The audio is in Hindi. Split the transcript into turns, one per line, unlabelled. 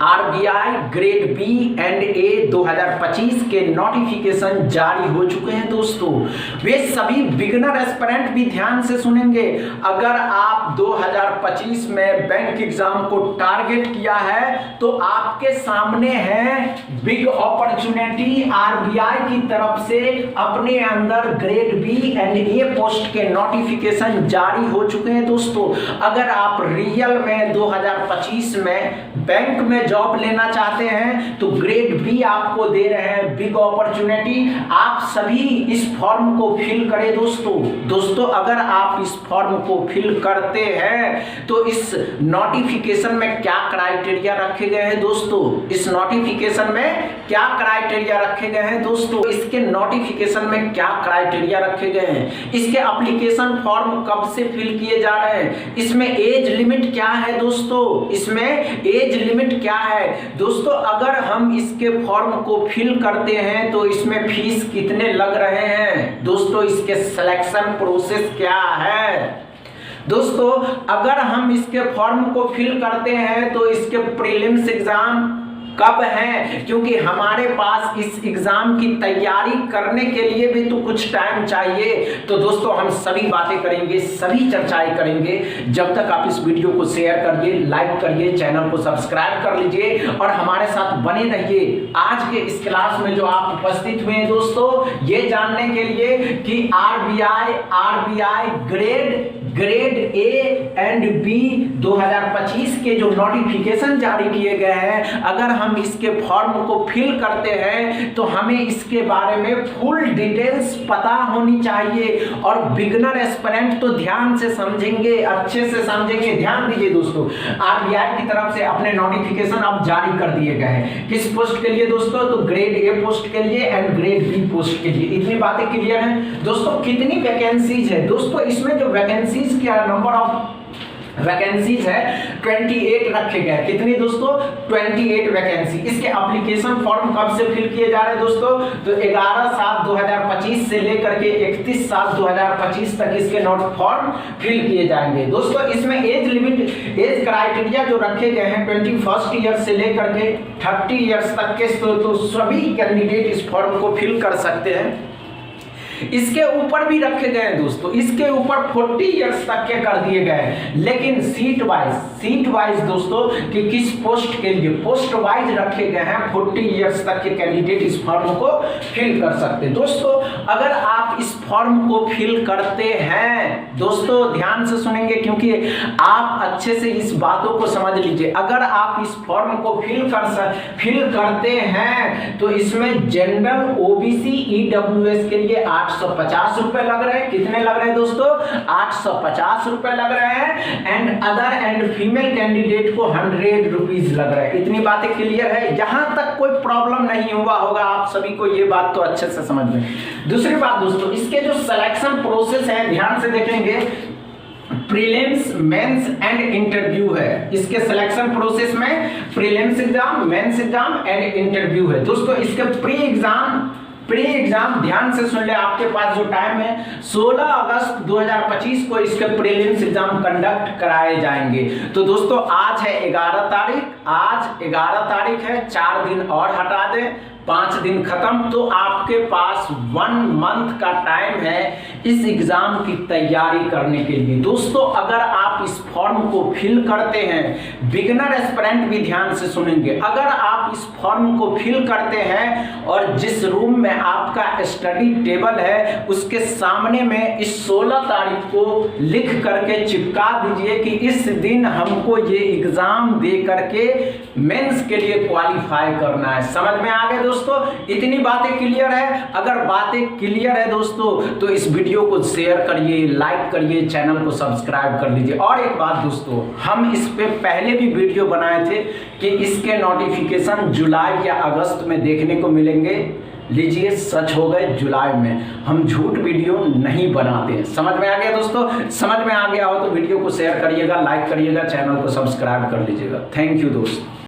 आरबीआई ग्रेड बी एंड ए 2025 के नोटिफिकेशन जारी हो चुके हैं दोस्तों। वे सभी बिगिनर एस्पिरेंट भी ध्यान से सुनेंगे। अगर आप 2025 में बैंक एग्जाम को टारगेट किया है तो आपके सामने है बिग अपॉर्चुनिटी। आरबीआई की तरफ से अपने अंदर grade B and A post के नोटिफिकेशन जारी हो चुके हैं दोस्तों। अगर आप रियल में 2025 में बैंक में जॉब लेना चाहते हैं तो ग्रेड बी आपको दे रहे हैं बिग अपॉर्चुनिटी। आप सभी इस फॉर्म को फिल करें दोस्तों। अगर आप इस फॉर्म को फिल करते हैं तो इस नोटिफिकेशन में क्या क्राइटेरिया रखे गए हैं दोस्तों, इस नोटिफिकेशन में क्या क्राइटेरिया रखे गए हैं दोस्तों, इसके नोटिफिकेशन में क्या क्राइटेरिया रखे गए हैं, इसके एप्लीकेशन फॉर्म कब से फिल किए जा रहे हैं, इसमें एज लिमिट क्या है दोस्तों, इसमें एज लिमिट क्या है दोस्तों। अगर हम इसके फॉर्म को फिल करते हैं तो इसमें फीस कितने लग रहे हैं दोस्तों, इसके सिलेक्शन प्रोसेस क्या है दोस्तों। अगर हम इसके फॉर्म को फिल करते हैं तो इसके प्रीलिम्स एग्जाम कब है, क्योंकि हमारे पास इस एग्जाम की तैयारी करने के लिए भी तो कुछ टाइम चाहिए। तो दोस्तों हम सभी बातें करेंगे, सभी चर्चाएं करेंगे। जब तक आप इस वीडियो को शेयर करिए, लाइक करिए, चैनल को सब्सक्राइब कर लीजिए और हमारे साथ बने रहिए। आज के इस क्लास में जो आप उपस्थित हुए हैं दोस्तों, ये जानने के लिए कि RBI grade A and B 2025 के जो नोटिफिकेशन जारी किए गए हैं, अगर हम इसके फॉर्म को फिल करते हैं तो हमें इसके बारे में फुल डिटेल्स पता होनी चाहिए। और बिगिनर एस्पिरेंट तो ध्यान से समझेंगे, अच्छे से समझेंगे। ध्यान दीजिए दोस्तों, आरबीआई की तरफ से अपने नोटिफिकेशन अब जारी कर दिए गए हैं। किस पोस्ट के लिए दोस्तों, तो ग्रेड ए पोस्ट के लिए एंड ग्रेड बी पोस्ट के लिए। इतनी बातें क्लियर हैं दोस्तों। कितनी वैकेंसीज है दोस्तों, इसमें जो वैकेंसीज क्या नंबर ऑफ वैकेंसीज है 28 रखे गए। कितनी दोस्तों, 28 वैकेंसी। इसके एप्लीकेशन फॉर्म कब से फिल किए जा रहे हैं दोस्तों, तो 11/7/2025 से लेकर के 31/7/2025 तक इसके नोट फॉर्म फिल किए जाएंगे दोस्तों। इसमें एज लिमिट, एज क्राइटेरिया जो रखे गए हैं 21st ईयर से लेकर के 30 ईयर्स तक के, तो सभी कैंडिडेट इस फॉर्म को फिल कर सकते हैं। इसके ऊपर भी रखे गए हैं दोस्तों, इसके ऊपर 40 इयर्स तक के कर दिए गए हैं। लेकिन सीट वाइज दोस्तों कि किस पोस्ट के लिए, पोस्ट वाइज रखे गए हैं। 40 इयर्स तक के कैंडिडेट इस फॉर्म को फिल कर सकते हैं दोस्तों। अगर आप इस फॉर्म को फिल करते हैं दोस्तों, ध्यान से सुनेंगे क्योंकि आप अच्छे से इस बातों को समझ लीजिए। अगर आप इस फॉर्म को फिल करते हैं तो इसमें जनरल, ओबीसी, ईडब्ल्यूएस के लिए 850 रुपए लग रहे हैं। कितने लग रहे हैं दोस्तों, 850 रुपए लग रहे हैं। And other and female candidate को 100 रुपीज लग रहे हैं। इतनी बातें क्लियर है, यहां तक कोई प्रॉब्लम नहीं हुआ होगा आप सभी को, ये बात तो अच्छे से समझ में। दूसरी बात दोस्तों, इसके जो सिलेक्शन प्रोसेस है ध्यान से देखेंगे। प्रीलिम्स, मेंस एंड इंटरव्यू है। इसके सिलेक्शन प्रोसेस में prelims exam, mains exam and interview है दोस्तों। इसके प्री एग्जाम ध्यान से सुन ले, आपके पास जो टाइम है 16 अगस्त 2025 को इसके प्रीलिम्स एग्जाम कंडक्ट कराए जाएंगे। तो दोस्तों आज है 11 तारीख, आज 11 तारीख है, 4 दिन और हटा दें, 5 दिन खत्म। तो आपके पास 1 मंथ का टाइम है इस एग्जाम की तैयारी करने के लिए दोस्तों। अगर आप इस फॉर्म को फिल करते हैं, बिगिनर एस्पिरेंट भी ध्यान से सुनेंगे, अगर आप इस फॉर्म को फिल करते हैं और जिस रूम में आपका स्टडी टेबल है उसके सामने में इस 16 तारीख को लिख करके चिपका दीजिए कि इस दिन हमको ये एग्जाम दे करके मेंस के लिए क्वालिफाई करना है। समझ में आ गए दोस्तों, इतनी बातें क्लियर है। अगर बातें क्लियर है दोस्तों तो इस वीडियो को शेयर करिए, लाइक करिए, चैनल को सब्सक्राइब कर लीजिए। और एक बात दोस्तों, हम इस पे पहले भी वीडियो बनाए थे कि इसके नोटिफिकेशन जुलाई या अगस्त में देखने को मिलेंगे। लीजिए, सच हो गए, जुलाई में। हम झूठ वीडियो नहीं बनाते हैं। समझ में आ गया दोस्तों, समझ में आ गया हो तो वीडियो को शेयर करिएगा, लाइक करिएगा, चैनल को सब्सक्राइब कर लीजिएगा। थैंक यू दोस्तों।